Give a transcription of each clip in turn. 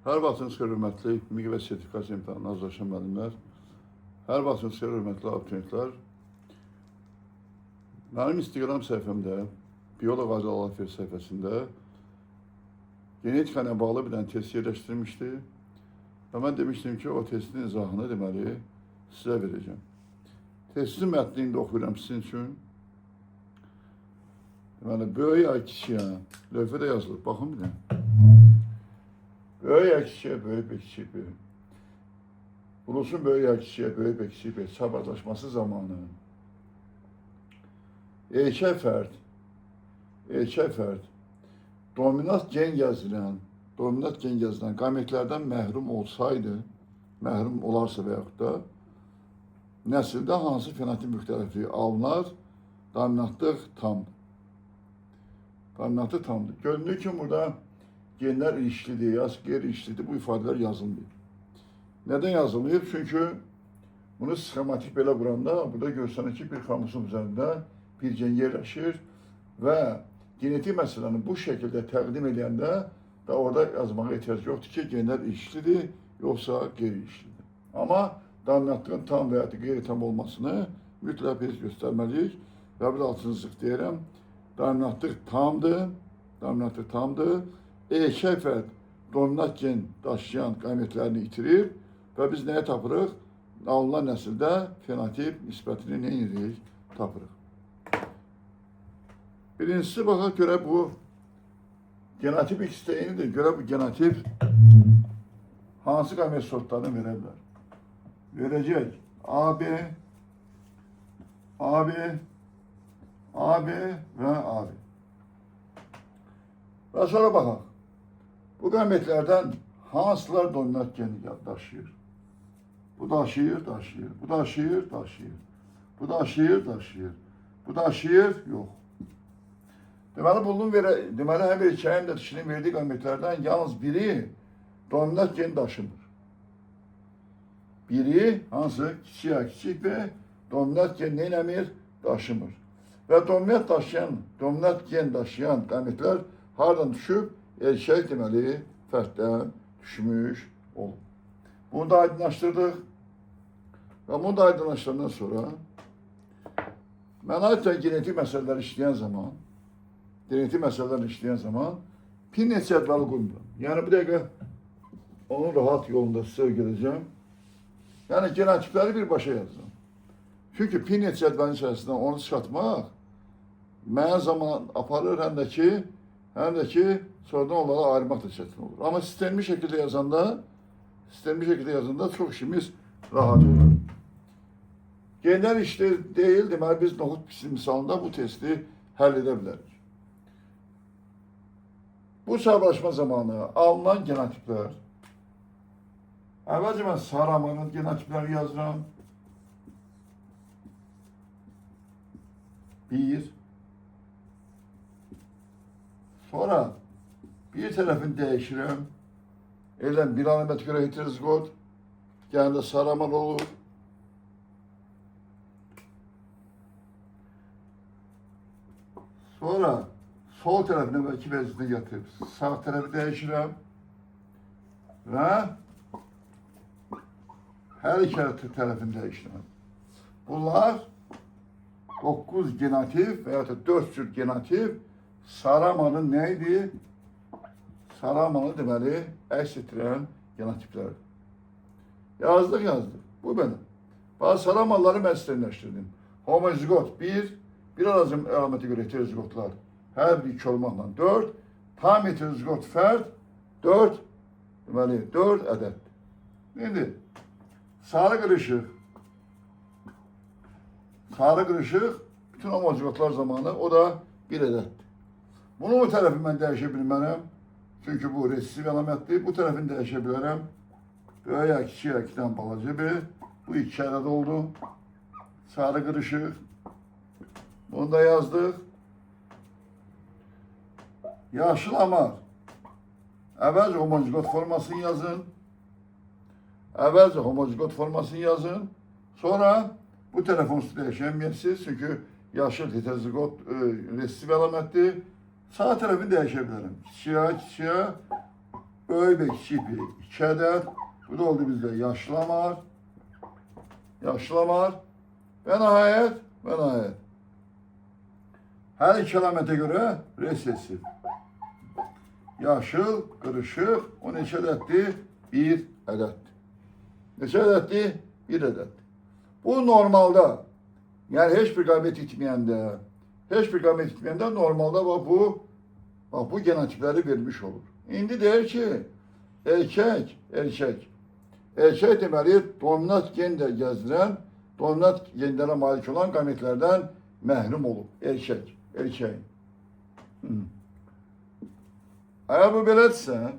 Hər vaxtınız xeyir hörmətli MİQ və sertifikasiya imtahanına hazırlaşan müəllimlər. Hər vaxtınız xeyir hörmətli abituriyentlər. Mənim Instagram səhifəmdə, Bioloq Adil Alafer səhifəsində genetika ilə bağlı bir dənə test yerləşdirmişdi. Və mən demişdim ki, o testin izahını deməli sizə verəcəm. Testin mətnini də oxuyuram sizin üçün. Deməli, böyük ya kiçik ya, lövhədə yazılıb, baxın bir dənə. Böyük ya kiçiyə, böyük və kiçik bir. Ulusun böyük ya kiçiyə, böyük və kiçik bir çaprazlaşması zamanı erkək fərd dominant gen gəzilən qametlərdən məhrum olsaydı, məhrum olarsa və yaxud da nəsildə hansı fenotip müxtəlifliyi alınar, dominantlıq tamdır. Dominantlıq tamdır. Göründüyü ki, burada genlər ilişkilidir, ya qeyri-ilişkilidir, bu ifadələr yazılmıyor. Neden yazılmıyor? Çünkü bunu sxematik belə quranda, burada görsənir ki, bir xromosom üzərində bir gen yerləşir və genetik məsələni bu şəkildə təqdim edəndə da orada yazmağa ehtiyac yoxdur ki, genlər ilişkilidir, yoxsa qeyri-ilişkilidir. Amma dominantlığın tam və ya qeyri-tam olmasını mütləq biz göstərməliyik və bir altını deyirəm. Dominantlıq tamdır. Erkək fərd dominant gen daşıyan qametlərini itirir və biz nəyə tapırıq? Alınan nəsildə fenotip nisbətini nə edirik? Tapırıq. Birincisi, baxaq görə bu genotip X-də eynidir. Görə bu genotip hansı qamet sortlarını verə bilər? Verəcək AB və AB. Və sonra baxaq. Bu qametlərdən hansılar dominant geni daşıyır? Bu daşıyır. Bu daşıyır, yox. Deməli, deməli, həm erkəyin də dişinin verdiği qametlərdən yalnız biri dominant gen daşımır. Biri, hansı? Kiçik və dominant gen neynəmir? Daşımır. Və dominant gen daşıyan qametlər hardan düşüb? Erkək deməli fərddən düşmüş olur. Bunu da aydınlaşdırdıq. Və bunu da aydınlaşdırandan sonra mən adətən genetik məsələləri işləyən zaman Pinnet cədvəli qurmuram. Yəni bu dəqiqə onun rahat yolunda sizə öyrədəcəm. Yəni genotipləri birbaşa yazdım. Çünki Pinnet cədvəlinin içərisindən onu çıxartmaq mənə zaman aparır, həm də ki sonradan onları ayırmaq da çətin olur. Amma sistemli şəkildə yazanda çox işimiz rahat olur. Genlər işli deyil, deməli biz nohut misalında bu testi həll edə bilərik. Bu çarplaşma zamanı alınan genotiplər, əvvəlcə mən Saramanın genotipləri yazıram. 1. Sonra bir tərəfini dəyişirəm. Eləm bir alimət görə heterozigot, gəlində Saraman olur. Sonra sol tərəfinə və iki vəziyyətini gətirib sağ tərəfi dəyişirəm. Və hər iki tərəfini dəyişirəm. Bunlar 9 genotip və ya da 4 cür genotip Saramanın neydi? Saramanı deməli əks etdirən genotiplərdir. Yazdık. Bu benim. Bazı Saramanları mən sistemləşdirdim. Homozigot 1 əlaməti görə heterozigotlar hər bir 2 olmaqla 4, tam heterozigot fərd 4, deməli 4 ədəddir. İndi sarı qırışıq bütün homozigotlar zamanı o da bir ədəddir. Bunu o tərəfi mən dəyişə bilmərəm. Çünki bu resesiv əlamətdir. Bu tərəfini dəyişə bilərəm. Böyük ya kiçik ya 2-dən balaca bir. Bu 2 ədəd oldu. Sarı qırışıq. Bunu da yazdıq. Yaşıl amar. Əvvəlcə homozigot formasını yazın. Sonra bu tərəfin üstü dəyişəməyəsiniz. Çünki yaşıl heterozigot resesiv əlamətdir. Sağ tərəfini dəyişə bilərəm. Kiçiyə, böyük bir, kiçik bir 2 ədəd. Bu da oldu bizdə yaşlı amar. Yaşlı amar. Və nəhayət. Hər iki əlamətə görə resessiv. Yaşıl, qırışıq, o neçə ədəddir? 1 ədəddir. Neçə ədəddir? 1 ədəddir. Bu normalda, yəni heç bir qamət itməyəndə, normalda bu genotipləri vermiş olur. İndi deyir ki, erkək deməli dominant gende gəzdirən, dominant genlərə malik olan qametlərdən məhrum olub. Erkək. Eğer bu belədirsə,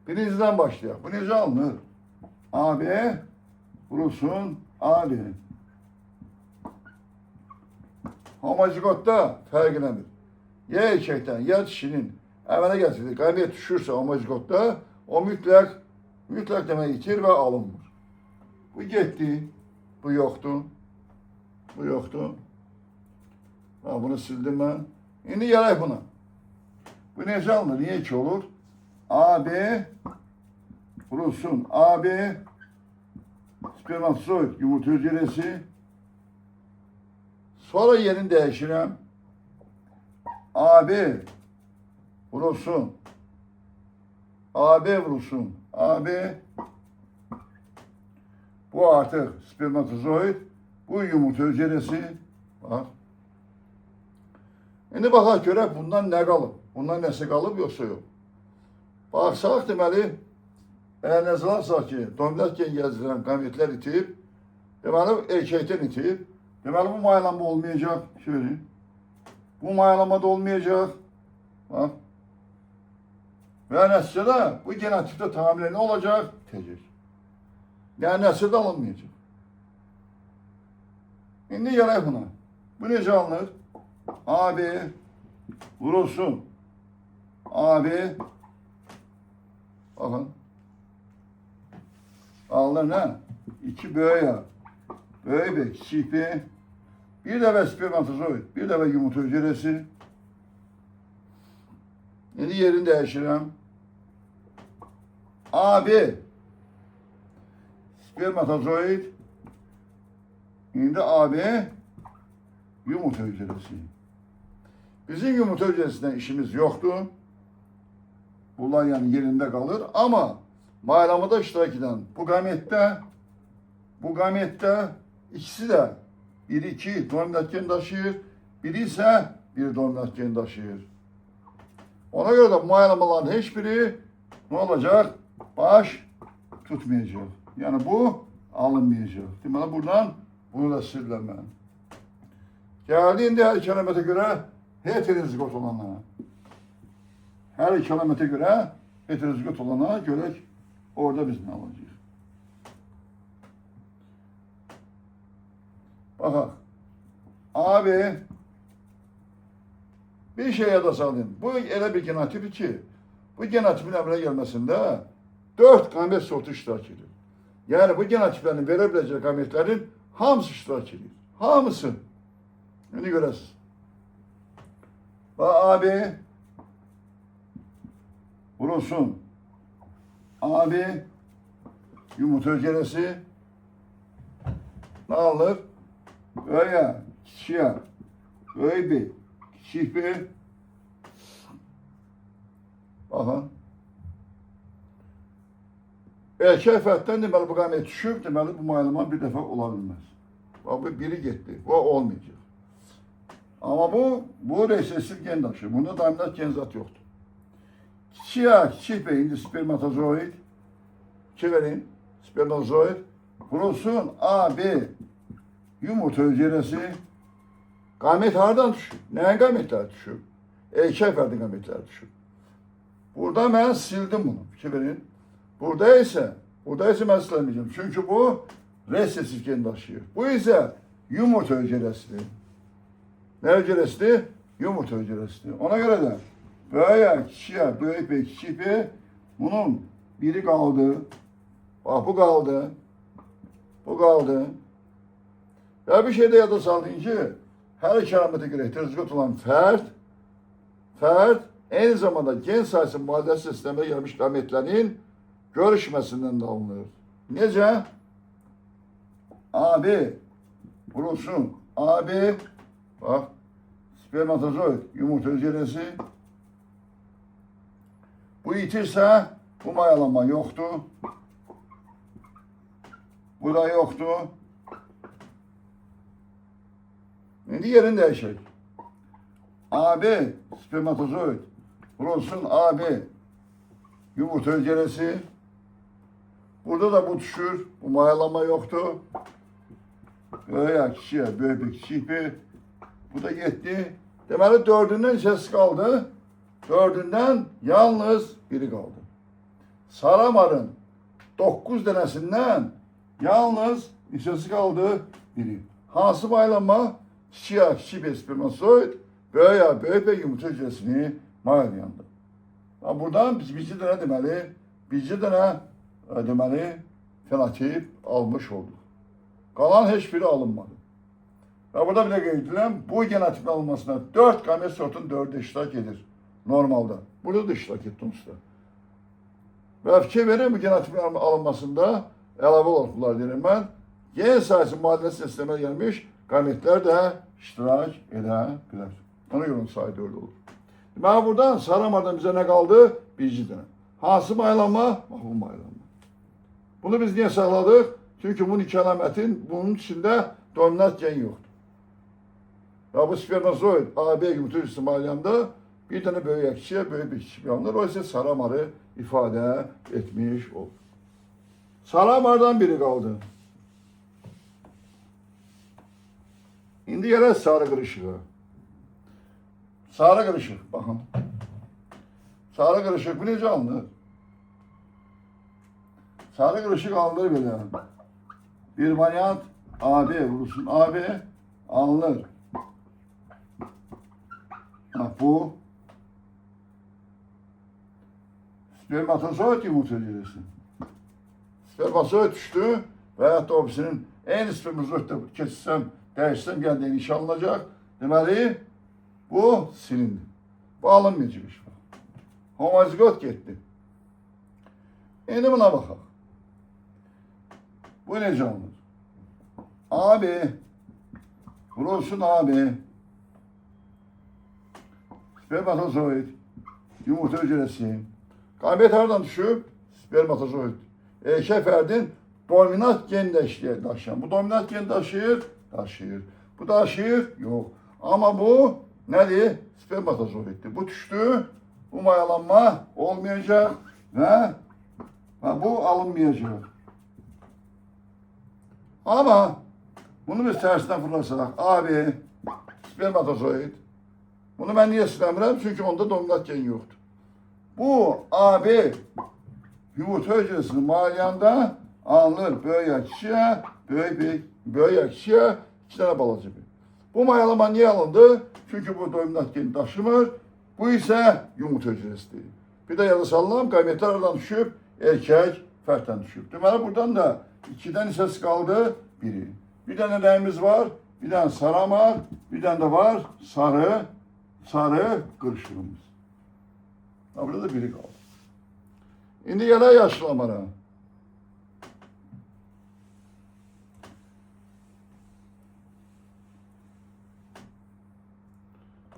birinciden başlayaq. Bu necə alınır? AB vurulsun AB. Homozigotta fərq nədir? Ya erkəkdən, ya dişinin əmələ gətirdiyi qamet düşürsə homozigotta, o mütləq demək itir və alınmır. Bu getdi, bu yoxdur. Bunu sildim mən. İndi gələk buna. Bu necə alınır? Niye ki olur? AB vurulsun AB spermatozoid yumurta hücresi. Sonra yerini değiştirəm. AB vurulsun. AB. Bu artık spermatozoid. Bu yumurta hücresi. Bak. Şimdi baxaq görək bundan nə qalıb? Bundan nəsə qalıb yoxsa yox? Baxsaq deməli, əgər nəzərə alsaq ki, dominant gen gəzdirən qametlər itib, deməli erkəkdən itib, deməli bu mayalanma olmayacaq. Şöyle. Bu mayalama da olmayacaq. Bak. Və nəticədə bu genotipdə tamamilə nə olacaq? Təcək. Yəni nəsildə alınmayacaq. İndi gələk buna. Bu necə alınır? AB vurulsun. AB bakın alınır ne? 2 böyük bir, kiçik bir de spermatozoid, bir de yumurta hücresi. Şimdi yerini değiştirəm. AB spermatozoid, şimdi AB yumurta hücresi. Bizim yumurta hücresinden işimiz yoktu. Bunlar yani yerinde kalır ama mayalamada iştirak eden bu gamette ikisi de biri 2 dominant gen taşıyır, biri ise bir dominant gen taşıyır. Ona göre de mayalamaların hiçbiri ne olacak? Baş tutmayacak. Yani bu alınmayacak. Deməli buradan bunu da sildim ben. Geldiğinde her iki elemete göre heterozigot olana. Her iki elemete göre heterozigot olana görək orada biz ne alacağız? Baxaq. Abi bir şey yada salın. Bu elə bir genotipi ki, bu genotipin əmələ gəlməsində 4 qamet sortu iştirak edir. Yani bu genotiplərin verə biləcək qametlərin hamısı iştirak edir. Hamısı. Şimdi görəsiniz. AB vurulsun. AB yumurta hücresi ne alır? Böyle kiçiğe, böyle bir, kiçik bir. Bakın. Erkek fərtdən deməli bu qamet düşüb, deməli bu mayalama bir dəfə ola bilməz. Bak bu biri getdi, bu olmayacaq. Ama bu resessiv gen daşır. Bunda dominant gen zat yoktur. Kiçik beyinde spermatozoid. Verin. Spermatozoid. Vurulsun AB yumurta hücresi. Gamet hardan düşür? Nəyin qametlər düşür? Erkək fərdi qametlər düşür. Burada mən sildim bunu. Verin. Burada ise mən siləməyəcəm. Çünki bu resessiv gen daşıyır. Bu ise yumurta hücresidir. Ne hücresidir? Yumurta hücresidir. Ona göre de böyle kişiye, böyük bir kiçik bir, bunun biri kaldı. Bak bu kaldı. Bu kaldı. Ya bir şey de yada saldın ki, her iki alamete göre heterozigot olan fert aynı zamanda gen sayısı mübadilesi sistemine gelmiş gametlerin görüşmesinden de alınır. Nece? AB vurulsun. AB bak spermatozoid yumurta hücresi. Bu itirse bu mayalanma yoktu. Bu da yoktu. Şimdi yerini değişecek. AB spermatozoid vurulsun AB yumurta hücresi. Burada da bu düşür. Bu mayalanma yoktu. Böyle kişiye, böyle bir kişi. Bu da gitti. Demek dördünden ses kaldı. Dördünden yalnız biri kaldı. Saramar'ın 9 tanesinden yalnız sesi kaldı biri. Hansı mayalanma? Siyah kişi bir spermatozoid böyle yumurta hücresini mayalayandı. Buradan biz bir tane demeli, bir tane demeli fenotip almış olduk. Kalan hiçbiri alınmadı. Ve burada bile qeyd bu genotipin alınmasına 4 gamet sortun 4'ü iştirak edir normalde. Burada da iştirak etdi usta. Ve fikir verin bu genotipin alınmasında əlavə olaraq bunlar deyirəm mən. Gen sayısı mübadilesi sistemine gelmiş gametler de iştirak edə bilər. Ona göre sayı 4 olur. Ben buradan Saramar'dan bize ne kaldı? Bir tane. Hansı maylanma? Bu maylanma. Bunu biz niye sakladık? Çünkü bunun iki alametin bunun içinde dominant gen yoktu. Ya bu spermatozoid AB yumurta hücresi mayalayanda bir tane böyle kişiye böyle bir kişi alınır. O ise Saramar'ı ifade etmiş olur. Saramar'dan biri kaldı. Şimdi gene sarı kırışığı. Sarı kırışık bakın. Sarı kırışık bu nece alınır? Sarı kırışık alınır böyle. Bir varyant AB vurulsun. AB alınır. Bak bu spermatozoid yumurta hücresi. Spermatozoid düştü veyahut da ofisinin en spermatozoidde kesitsem, değişsem geldiğini işe alınacak. Demeli bu silindi. Bu alınmayacak iş. Homozigot gitti. Şimdi buna bakalım. Bu ne canlı? AB vurulsun AB spermatozoid yumurta hücresi. Gamet nereden düşüp? Spermatozoid. Şeferdin dominant gen taşıyan. Bu dominant gen taşır. Bu taşır. Yok. Ama bu nedir? Spermatozoidti. Bu düştü. Bu mayalanma olmayacak ve bu alınmayacak. Ama bunu biz tersinden fırlatsak abi spermatozoid. Bunu ben niye silemiyorum? Çünkü onda dominant gen yoktu. Bu AB yumurta hücresini mayalayanda alınır. Böyle kişiye, böyle kişiye 2 tane balacı bir. Bu mayalama niye alındı? Çünkü bu dominant geni taşımır. Bu ise yumurta hücresi değil. Bir de yazısallam gametler aradan düşüp erkek fərtdən düşüp. Deməli buradan da 2'den hissesi kaldı biri. Bir tane neyimiz var? Bir tane saramar, bir tane de var sarı kırışığımız. Burada da biri kaldı. Şimdi gele yaşlamana.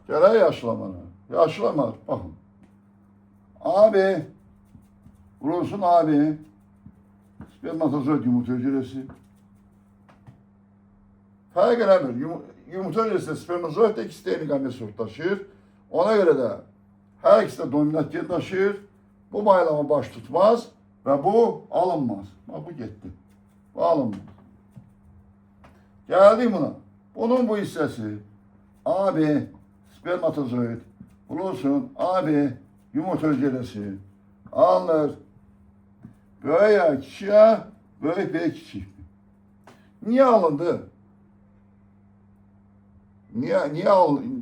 Gele yaşlamana. Yaşlamar. Bakın. Abi vurulsun abi. Spermatozoid yumurta hücresi. Fark edemir. Yumurta hücresi spermatozoid de ikisi de aynı gamet sort taşır. Ona göre de her ikisi de dominant gen taşır. Bu maylama baş tutmaz ve bu alınmaz. Bak bu gitti. Bu alınmaz. Geldi buna. Bunun bu hissesi AB spermatozoid bulunsun. AB yumurta hücresi alınır. Böyle kişiye böyle kişi. Niye alındı?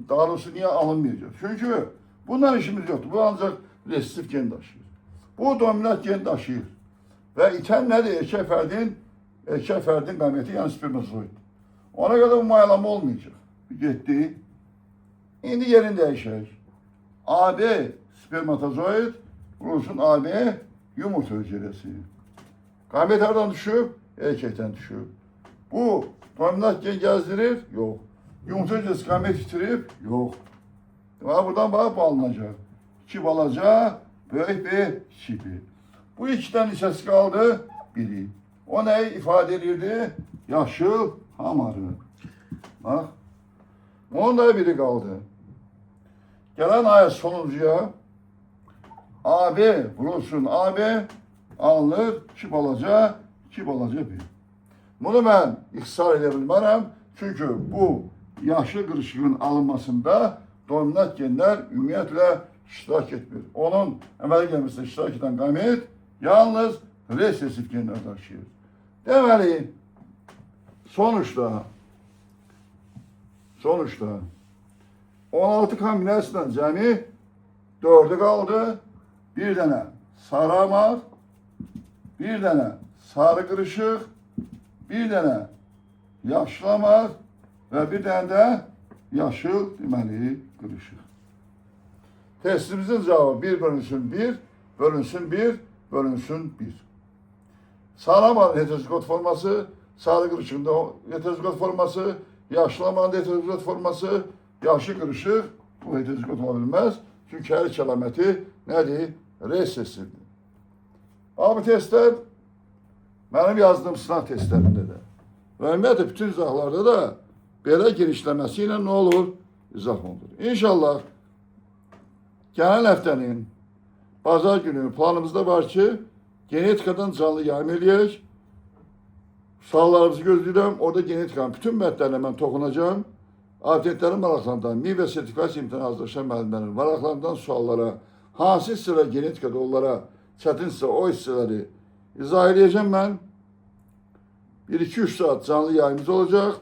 Daha doğrusu niye alınmayacak? Çünkü bundan işimiz yoktu. Bu ancak resistif gen taşıyor. Bu dominant gen taşıyor. Ve iten nedir? Erkek ferdin gameti yani spermatozoid. Ona göre bu mayalama olmayacak. Gitti. Şimdi yerini değişecek. AB spermatozoid, vurulsun AB yumurta hücresi. Gamet nereden düşüyor? Erkekten düşüyor. Bu dominant gen gezdirir? Yok. Yumurta hücresi gamet bitirip? Yok. Ama buradan bak alınacak. İki balaca, böyük bir çipi. Bu ikiden hissesi kaldı biri. O ne ifade edirdi? Yaşıl hamarı. Bak. Onun da biri kaldı. Gelen ayet sonuncuya AB vurulsun AB alınır iki balaca bir. Bunu ben ihsar edebilmem çünkü bu yaşlı kırışıklığın alınmasında dominant genler ümumiyyətlə iştirak etmir. Onun əmələ gəlməsində iştirak edən qamet yalnız resesif genler taşıyır. Deməli, sonuçta 16 kombinasiyadan cəmi 4'ü kaldı. Bir dənə sarı amar, bir dənə sarı qırışıq, bir dənə yaşlı amar ve bir dənə də yaşıl deməli qırışıq. Testimizin cevabı 1 bölünsün 1, bölünsün 1, bölünsün 1. Sarı amarın heterozigot forması, sarı qırışığın da heterozigot forması, yaşlı amarın heterozigot forması, yaşlı qırışıq bu heterozigot ola bilməz. Çünkü her iki əlaməti nədir? Resesifdir. Abi testler benim yazdığım sınav testlerinde de ve ümumiyyətlə bütün izahlarda da belə genişlemesiyle ne olur? İzah olur. İnşallah gələn həftənin bazar günü planımızda var ki genetikadan canlı yayım eləyək. Suallarımızı gözləyirəm. Orada genetikanın bütün mətlərinə mən toxunacağım. Abituriyentlərin maraqlarından, Mİ və sertifikasiya imtahanı hazırlaşan müəllimlərin maraqlarından suallara, hansı hissələr genetikada onlara çətinsə o hissələri izah edəcəm mən. 1-2-3 saat canlı yayımız olacaq.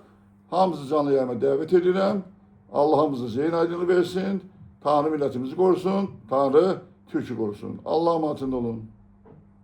Hamınızı canlı yayıma dəvət edirəm. Allah'ımızı zeyn aydınlığı versin. Tanrı millətimizi qorusun. Tanrı Türk'ü qorusun. Allah'a emanet olun.